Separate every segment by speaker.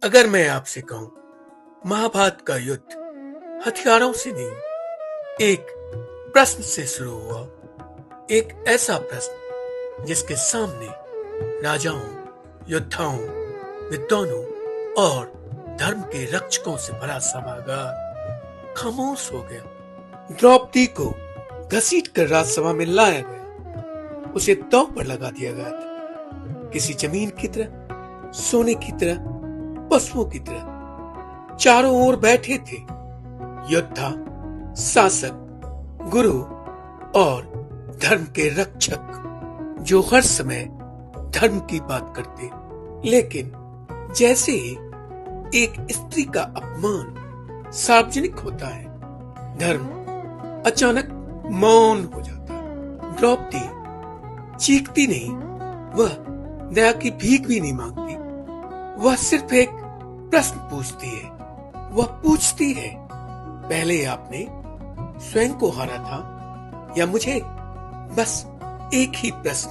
Speaker 1: अगर मैं आपसे कहूं महाभारत का युद्ध हथियारों से नहीं, एक प्रश्न से शुरू हुआ। एक ऐसा प्रश्न जिसके सामने राजाओं, योद्धाओं, विद्वानों और धर्म के रक्षकों से भरा सभागार खामोश हो गया। द्रौपदी को घसीट कर राजसभा में लाया गया। उसे दांव पर लगा दिया गया था, किसी जमीन की तरह, सोने की तरह, पशुओं की तरह। चारों ओर बैठे थे योद्धा, शासक, गुरु और धर्म के रक्षक, जो हर समय धर्म की बात करते। लेकिन जैसे ही एक स्त्री का अपमान सार्वजनिक होता है, धर्म अचानक मौन हो जाता है। द्रौपदी चीखती नहीं, वह दया की भीख भी नहीं मांगती। वह सिर्फ एक प्रश्न पूछती है। वह पूछती है, पहले आपने स्वयं को हारा था या मुझे? बस एक ही प्रश्न,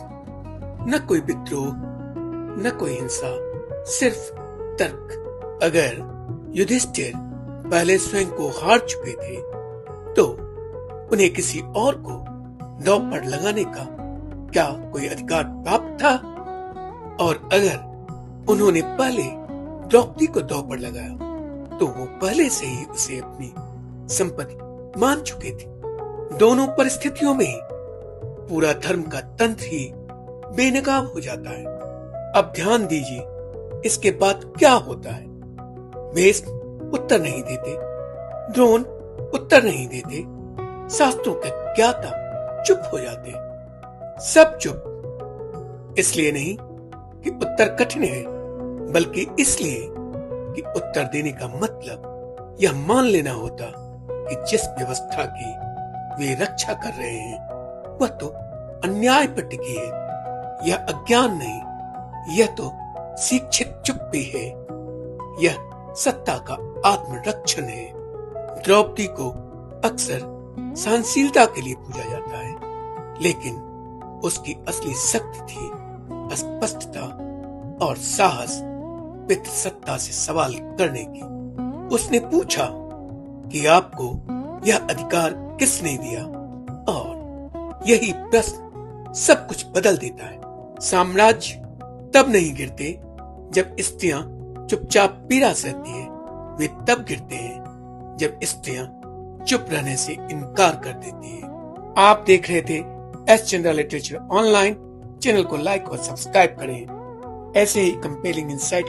Speaker 1: न कोई विद्रोह, न कोई हिंसा, सिर्फ तर्क। अगर युधिष्ठिर पहले स्वयं को हार चुके थे, तो उन्हें किसी और को दांव पर लगाने का क्या कोई अधिकार प्राप्त था? और अगर उन्होंने पहले द्रौपदी को दांव पर लगाया, तो वो पहले से ही उसे अपनी संपत्ति मान चुके थे। दोनों परिस्थितियों में पूरा धर्म का तंत्र ही बेनकाब हो जाता है। अब ध्यान दीजिए, इसके बाद क्या होता है। भीष्म उत्तर नहीं देते, द्रोण उत्तर नहीं देते, शास्त्रों के ज्ञाता चुप हो जाते। सब चुप इसलिए नहीं कि उत्तर कठिन है, बल्कि इसलिए कि उत्तर देने का मतलब यह मान लेना होता कि जिस व्यवस्था की वे रक्षा कर रहे हैं, वह तो अन्याय पर टिकी है। यह अज्ञान नहीं, यह तो शिक्षित चुप्पी है। यह सत्ता का आत्मरक्षण है। द्रौपदी को अक्सर सहनशीलता के लिए पूजा जाता है, लेकिन उसकी असली शक्ति थी स्पष्टता और साहस, पितृसत्ता से सवाल करने की। उसने पूछा कि आपको यह अधिकार किसने दिया? और यही प्रश्न सब कुछ बदल देता है। साम्राज्य तब नहीं गिरते जब स्त्रियां चुपचाप पीड़ा सहती है। वे तब गिरते हैं जब स्त्रियां चुप रहने से इनकार कर देती है। आप देख रहे थे S Chandra literature online. Channel को लाइक और सब्सक्राइब करें ऐसे ही कंपेलिंग इनसाइट